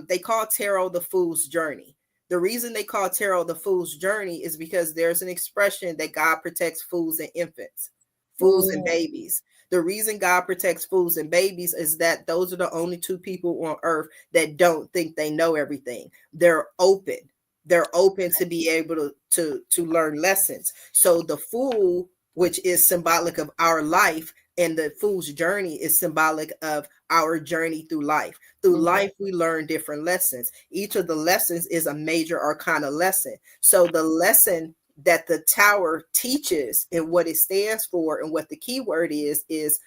they call tarot the fool's journey. The reason they call tarot the fool's journey is because there's an expression that God protects fools and infants, fools and Ooh. babies. The reason God protects fools and babies is that those are the only two people on earth that don't think they know everything. They're open. They're open to be able to learn lessons. So the fool, which is symbolic of our life, and the fool's journey is symbolic of our journey through life. Through Mhm. life, we learn different lessons. Each of the lessons is a major arcana lesson. So the lesson that the Tower teaches and what it stands for and what the key word is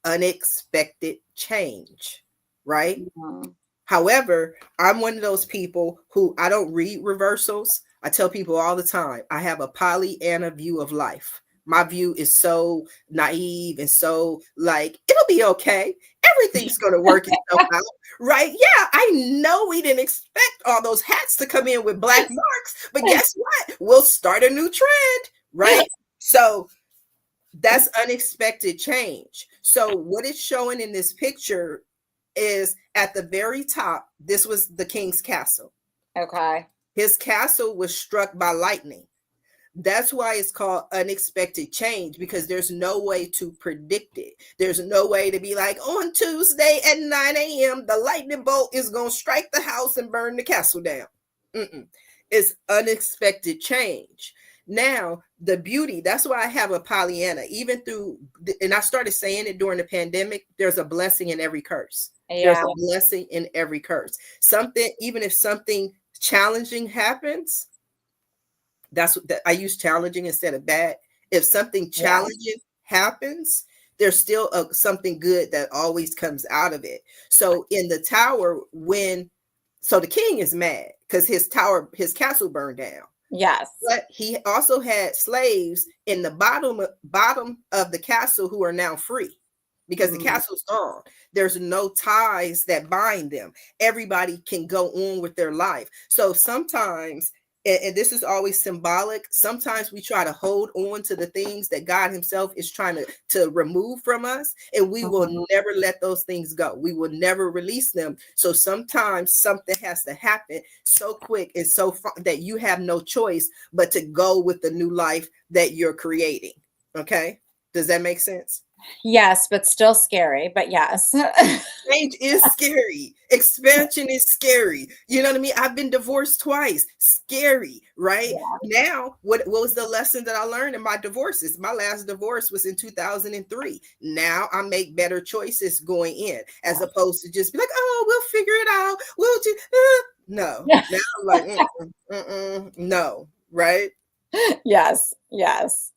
unexpected change, right? Mhm. However, I'm one of those people who I don't read reversals. I tell people all the time, I have a Pollyanna view of life. My view is so naive and so like, it'll be okay. Everything's going to work itself out, right? Yeah, I know we didn't expect all those hats to come in with black marks, but guess what? We'll start a new trend, right? So that's unexpected change. So what it's showing in this picture is at the very top, this was the king's castle. Okay. His castle was struck by lightning. That's why it's called unexpected change, because there's no way to predict it. There's no way to be like, on Tuesday at 9 a.m., the lightning bolt is going to strike the house and burn the castle down. Mm-mm. It's unexpected change. Now, the beauty, that's why I have a Pollyanna, even through, and I started saying it during the pandemic, there's a blessing in every curse. There's Yeah. a blessing in every curse. Something, even if something challenging happens, that's what I use challenging instead of bad. If something Yeah. challenging happens, there's still something good that always comes out of it. So in the Tower, so the king is mad because his castle burned down. Yes. But he also had slaves in the bottom of the castle who are now free because the Mhm. castle's gone. There's no ties that bind them. Everybody can go on with their life. So sometimes, and this is always symbolic, sometimes we try to hold on to the things that God himself is trying to remove from us, and we will Mhm. never let those things go. We will never release them. So sometimes something has to happen so quick and so far that you have no choice but to go with the new life that you're creating. Okay? Does that make sense? Yes, but still scary, but yes. Change is scary. Expansion is scary. You know what I mean? I've been divorced twice. Scary, right? Yeah. Now, what was the lesson that I learned in my divorces? My last divorce was in 2003. Now I make better choices going in, as opposed to just be like, oh, we'll figure it out. We'll just no. Yeah. Now I'm like, no, right? Yes. Yes.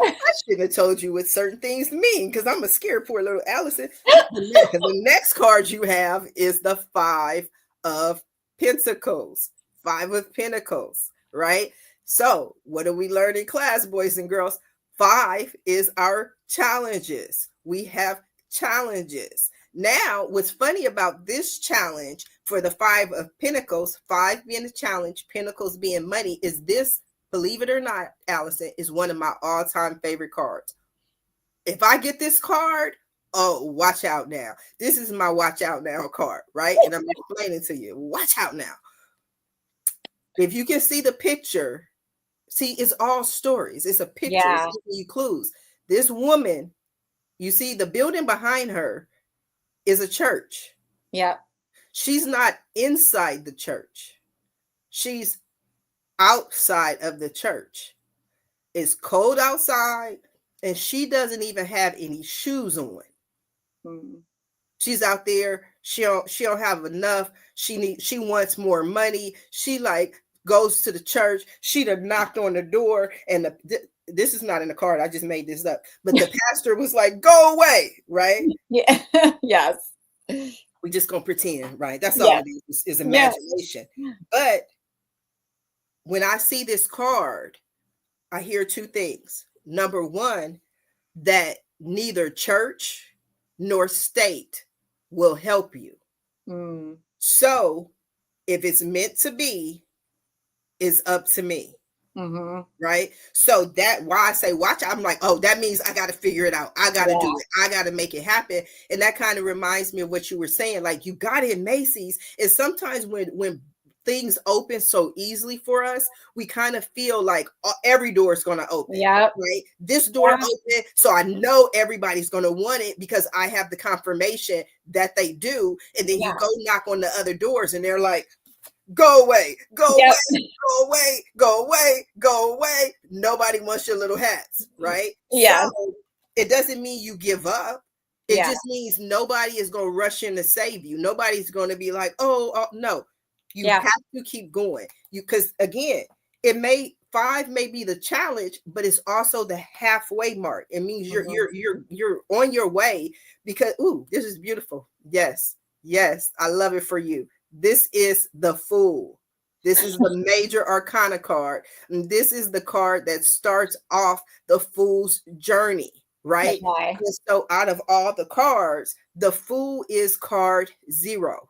I shouldn't have told you what certain things mean because I'm a scared poor little Allyson. The next card you have is the Five of Pentacles. Five of Pentacles, right? So, what do we learn in class, boys and girls? Five is our challenges. We have challenges. Now, what's funny about this challenge for the Five of Pentacles, five being a challenge, Pentacles being money, is this, believe it or not, Allyson, is one of my all-time favorite cards. If I get this card, oh, watch out now. This is my watch out now card, right? And I'm explaining to you, watch out now. If you can see the picture, see, it's all stories. It's a picture. It's Yeah. giving you clues. This woman, you see the building behind her is a church. Yep. She's not inside the church. She's outside of the church. It's cold outside, and she doesn't even have any shoes on. Mm. She's out there. She don't have enough. She wants more money. She like goes to the church. She done knocked on the door, and this is not in the card. I just made this up. But the pastor was like, "Go away," right? Yeah. Yes. We just gonna pretend, right? That's all Yes. it is Yes. imagination. But when I see this card, I hear two things. Number one, that neither church nor state will help you. Mm. So if it's meant to be, it's up to me. Mm-hmm. Right. So that why I say watch, I'm like, oh, that means I got to figure it out. I got to Yeah. do it. I got to make it happen. And that kind of reminds me of what you were saying. Like, you got it in Macy's. And sometimes when things open so easily for us, we kind of feel like every door is going to open. Yep. Right. This door Yeah. open. So I know everybody's going to want it because I have the confirmation that they do. And then you go knock on the other doors and they're like, go away, go away, go away, go away, go away. Nobody wants your little hats, right? Yeah. So it doesn't mean you give up. It just means nobody is going to rush in to save you. Nobody's going to be like, oh no. You have to keep going. Because again, five may be the challenge, but it's also the halfway mark. It means you're on your way because this is beautiful. Yes, I love it for you. This is the Fool. This is the major arcana card. And this is the card that starts off the Fool's journey, right? Okay. And so out of all the cards, the Fool is card 0.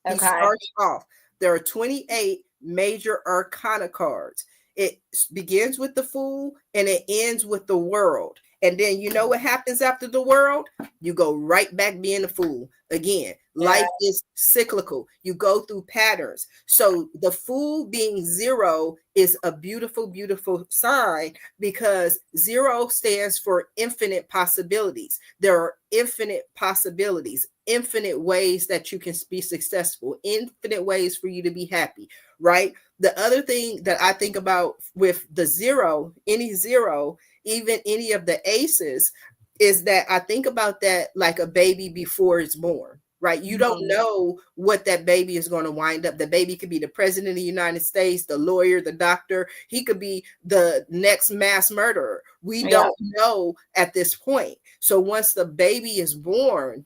He starts off. There are 28 major arcana cards. It begins with the Fool and it ends with the World. And then you know what happens after the World? You go right back being a fool again. Life is cyclical. You go through patterns. So the Fool being 0 is a beautiful, beautiful sign because 0 stands for infinite possibilities. There are infinite possibilities, infinite ways that you can be successful, infinite ways for you to be happy, right? The other thing that I think about with the 0, any 0, even any of the aces, is that I think about that like a baby before it's born, right? You don't know what that baby is going to wind up. The baby could be the president of the United States, the lawyer, the doctor. He could be the next mass murderer. We don't know at this point. So once the baby is born,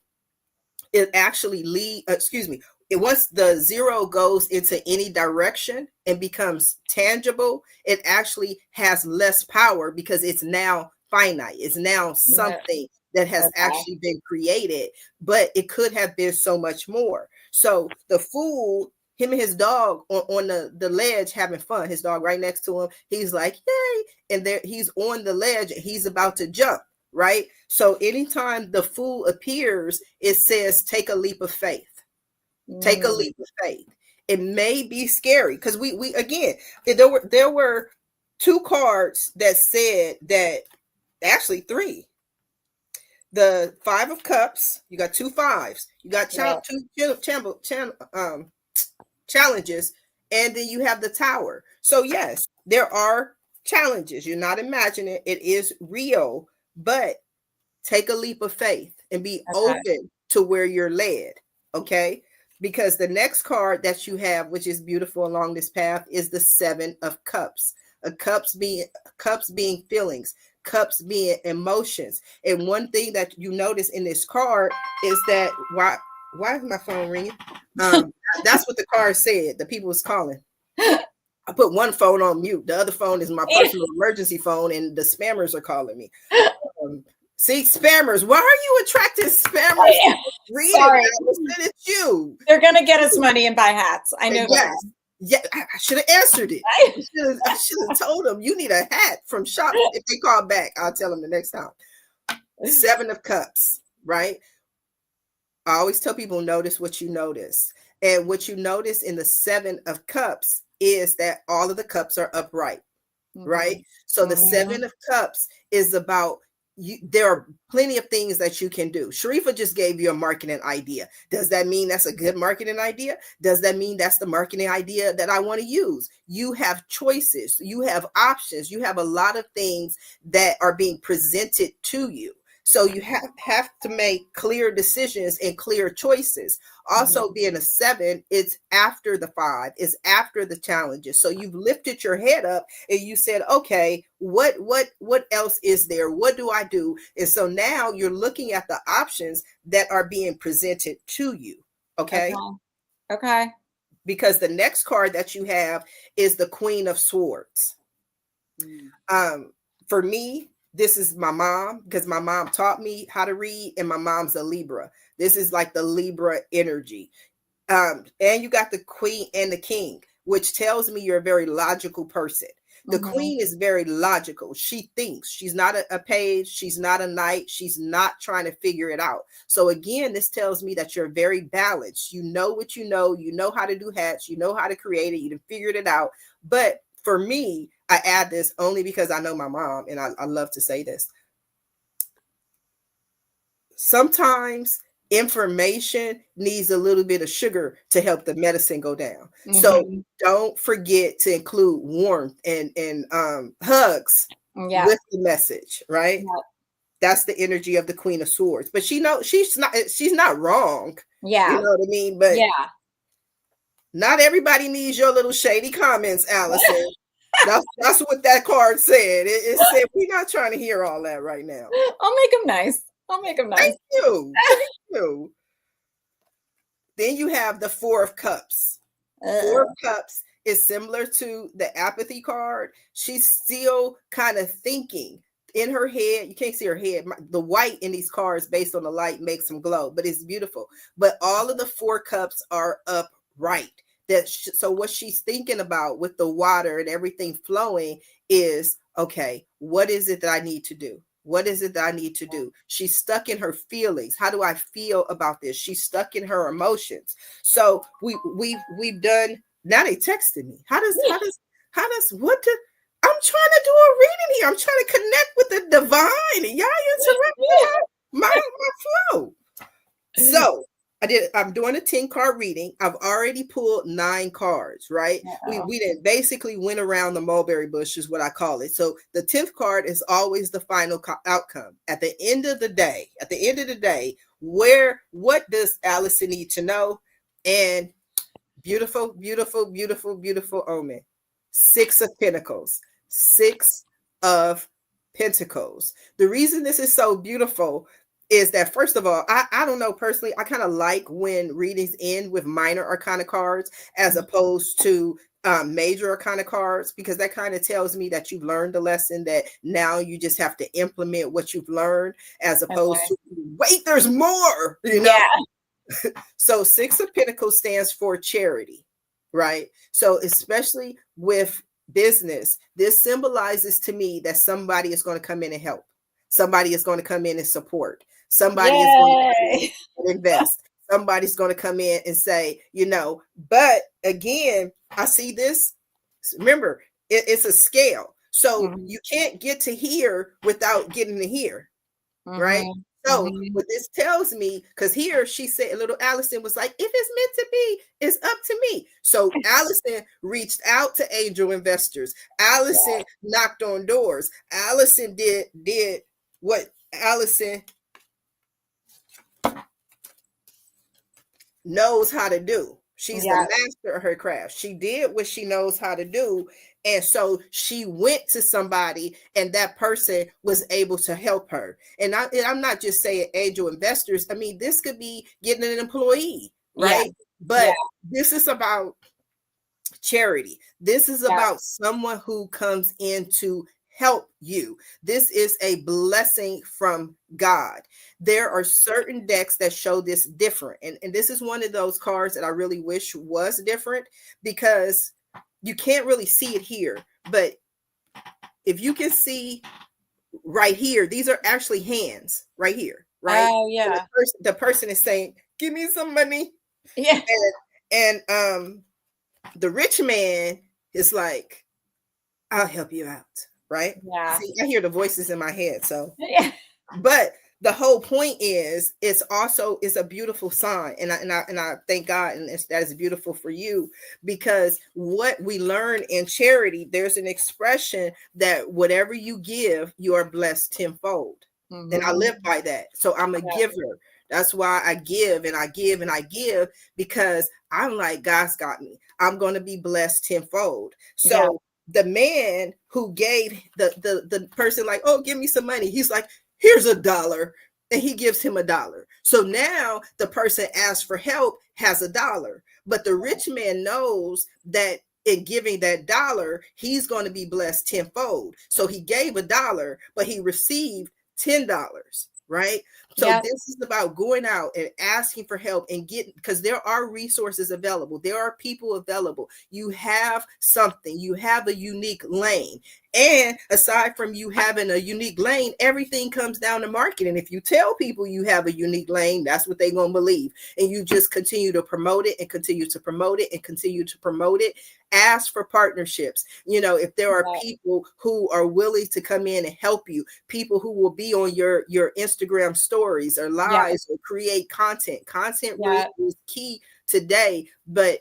it actually once the 0 goes into any direction and becomes tangible, it actually has less power because it's now finite. It's now something that has actually been created, but it could have been so much more. So the Fool, him and his dog on the ledge having fun, his dog right next to him, he's like, yay. And there he's on the ledge and he's about to jump. Right. So anytime the Fool appears, it says, take a leap of faith. Take a leap of faith. It may be scary because we again, there were 2 cards that said that, actually 3. The 5 of Cups, you got 2 5s, you got challenges, and then you have the Tower. So yes, there are challenges. You're not imagining it is real, but take a leap of faith and be open to where you're led. Okay. Because the next card that you have, which is beautiful along this path, is the 7 of Cups. Cups being feelings, cups being emotions. And one thing that you notice in this card is that why is my phone ringing? That's what the card said. The people was calling. I put one phone on mute. The other phone is my personal emergency phone, and the spammers are calling me. See, spammers. Why are you attracting spammers? Sorry. It's you. They're gonna get us money and buy hats. I know that. Yeah, I should have answered it. I should have told them you need a hat from shop. If they call back, I'll tell them the next time. 7 of Cups, right? I always tell people, notice what you notice. And what you notice in the 7 of Cups is that all of the cups are upright, right? So the 7 of Cups is about there are plenty of things that you can do. Sharifah just gave you a marketing idea. Does that mean that's a good marketing idea? Does that mean that's the marketing idea that I want to use? You have choices, you have options, you have a lot of things that are being presented to you. So you have to make clear decisions and clear choices. Also, being a 7, it's after the 5, it's after the challenges. So you've lifted your head up and you said, okay, what else is there? What do I do? And so now you're looking at the options that are being presented to you. Okay. Okay. Because the next card that you have is the Queen of Swords. For me, this is my mom, because my mom taught me how to read, and my mom's a Libra. This is like the Libra energy. And you got the Queen and the King, which tells me you're a very logical person. The Queen is very logical. She thinks. She's not a page. She's not a knight. She's not trying to figure it out. So again, this tells me that you're very balanced. You know what you know how to do hats, you know how to create it, you figured it out. But for me, I add this only because I know my mom, and I love to say this. Sometimes information needs a little bit of sugar to help the medicine go down. So don't forget to include warmth and hugs with the message, right? That's the energy of the Queen of Swords. But she's not wrong. Yeah. You know what I mean? But not everybody needs your little shady comments, Allyson. That's what that card said. It said we're not trying to hear all that right now. I'll make them nice. Thank you. Thank you. Then you have the Four of Cups. Four of Cups is similar to the apathy card. She's still kind of thinking in her head. You can't see her head. The white in these cards based on the light makes them glow, but it's beautiful. But all of the 4 cups are upright. So what she's thinking about with the water and everything flowing is, okay, what is it that I need to do? What is it that I need to do? She's stuck in her feelings. How do I feel about this? She's stuck in her emotions. So we've done. Now they texted me. I'm trying to do a reading here. I'm trying to connect with the divine, and y'all interrupted my flow. So I'm doing a 10-card reading. I've already pulled 9 cards, right? We didn't basically went around the mulberry bush is what I call it. So the 10th card is always the final outcome. At the end of the day, what does Allyson need to know? And beautiful, beautiful, beautiful, beautiful omen. 6 of Pentacles. 6 of Pentacles. The reason this is so beautiful is that, first of all, I don't know personally, I kind of like when readings end with minor arcana cards as opposed to major arcana cards, because that kind of tells me that you've learned the lesson, that now you just have to implement what you've learned, as opposed to wait, there's more, you know? Yeah. So 6 of Pentacles stands for charity, right? So especially with business, this symbolizes to me that somebody is going to come in and help. Somebody is going to come in and support. Somebody is going to invest. Somebody's going to come in and say, but again, I see this. Remember, it's a scale. So you can't get to here without getting to here, right? So what this tells me, because here she said, little Allyson was like, if it's meant to be, it's up to me. So Allyson reached out to angel investors. Allyson knocked on doors. Allyson did what Allyson knows how to do. She's the master of her craft. She did what she knows how to do. And so she went to somebody, and that person was able to help her. And I'm not just saying angel investors. I mean, this could be getting an employee, right? Yeah. But this is about charity. This is about someone who comes in to help you. This is a blessing from God. There are certain decks that show this different. And this is one of those cards that I really wish was different, because you can't really see it here. But if you can see right here, these are actually hands right here, right? Oh, yeah. The person is saying, give me some money. Yeah. And the rich man is like, I'll help you out. Right? Yeah. See, I hear the voices in my head. So But the whole point is, it's a beautiful sign, and I thank God, and that is beautiful for you, because what we learn in charity, there's an expression that whatever you give, you are blessed tenfold, and I Mm-hmm. live by that. So I'm a Yeah. giver. That's why I give and I give and I give, because I'm like, God's got me. I'm going to be blessed tenfold. Yeah. So the man who gave the person, like, oh, give me some money, he's like, here's $1, and he gives him $1. So now the person asks for help has $1, but the rich man knows that in giving that $1, he's going to be blessed tenfold. So he gave $1, but he received $10, right? So Yep. this is about going out and asking for help and getting, because there are resources available, there are people available. You have something, you have a unique lane. And aside from you having a unique lane, everything comes down to marketing. If you tell people you have a unique lane, that's what they're going to believe. And you just continue to promote it and continue to promote it and continue to promote it. Ask for partnerships. You know, if there are Yeah. people who are willing to come in and help you, people who will be on your Instagram stories or Yeah. lives or create content. Content really Yeah. is key today, but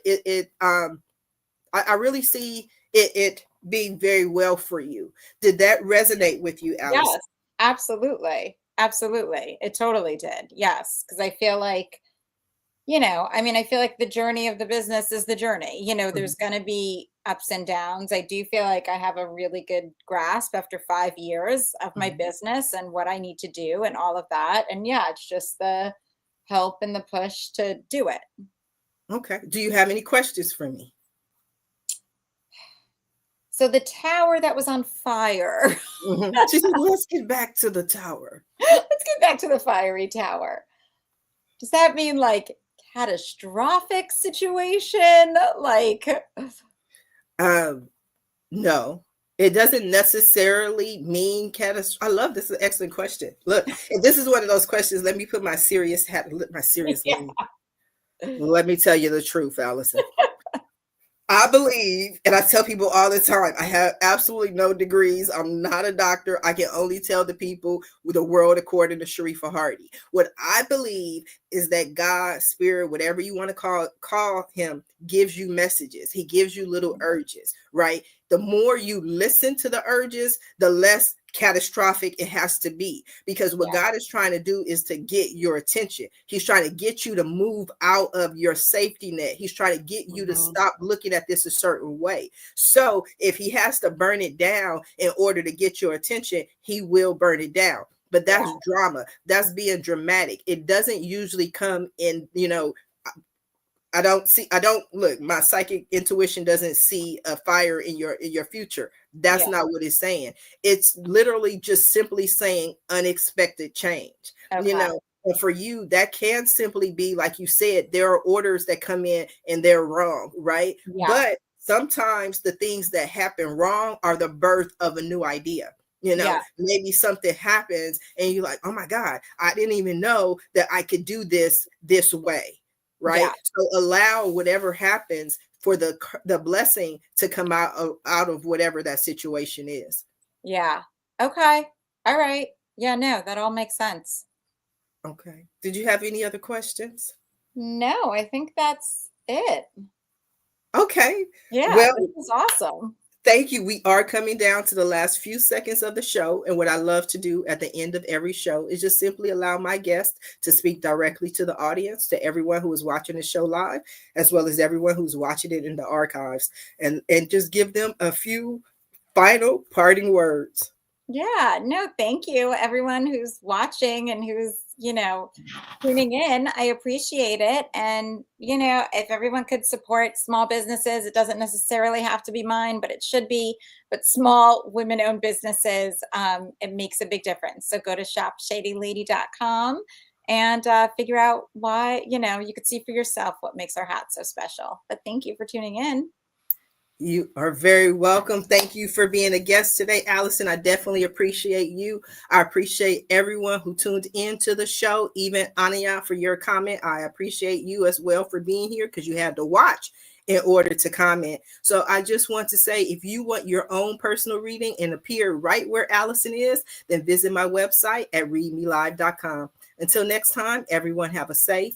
I really see it being very well for you. Did that resonate with you, Yes. Allyson? Absolutely. Absolutely. It totally did. Yes. Because I feel like, I mean, I feel like the journey of the business is the journey. There's going to be ups and downs. I do feel like I have a really good grasp after 5 years of my Mhm. business and what I need to do and all of that. And yeah, it's just the help and the push to do it. Okay. Do you have any questions for me? So the tower that was on fire, She said, let's get back to the tower. let's get back to the fiery tower. Does that mean like catastrophic situation? Like, Um, no, it doesn't necessarily mean catastrophe. I love this. Is an excellent question. Look, and this is one of those questions. Let me put my serious hat, my serious yeah. lane. Let me tell you the truth, Allyson. I believe, and I tell people all the time, I have absolutely no degrees. I'm not a doctor. I can only tell the people with the world according to Sharifah Hardie. What I believe is that God, spirit, whatever you want to call him, gives you messages. He gives you little urges, right? The more you listen to the urges, the less catastrophic it has to be, because what God is trying to do is to get your attention. He's trying to get you to move out of your safety net. He's trying to get you to Mhm. stop looking at this a certain way. So if he has to burn it down in order to get your attention, he will burn it down. But Yeah. that's drama. That's being dramatic. It doesn't usually come in, I don't look, my psychic intuition doesn't see a fire in your future. That's Yeah. not what it's saying. It's literally just simply saying unexpected change. Okay. And for you, that can simply be, like you said, there are orders that come in and they're wrong, right? Yeah. But sometimes the things that happen wrong are the birth of a new idea. Yeah. Maybe something happens and you're like, oh my God, I didn't even know that I could do this way, Yeah. right? So allow whatever happens for the blessing to come out of whatever that situation is. Yeah. Okay. All right. Yeah, no, that all makes sense. Okay. Did you have any other questions? No, I think that's it. Okay. Yeah, Well, this is awesome. thank you. We are coming down to the last few seconds of the show. And what I love to do at the end of every show is just simply allow my guest to speak directly to the audience, to everyone who is watching the show live, as well as everyone who's watching it in the archives, and just give them a few final parting words. Yeah, no, thank you, everyone who's watching and who's, tuning in. I appreciate it. And, if everyone could support small businesses, it doesn't necessarily have to be mine, but it should be. But small women owned businesses, it makes a big difference. So go to shopshadylady.com and figure out why, you could see for yourself what makes our hat so special. But thank you for tuning in. You are very welcome. Thank you for being a guest today, Allyson. I definitely appreciate you. I appreciate everyone who tuned into the show, even Anya for your comment. I appreciate you as well for being here, because you had to watch in order to comment. So I just want to say, if you want your own personal reading and appear right where Allyson is, then visit my website at readmelive.com. Until next time, everyone have a safe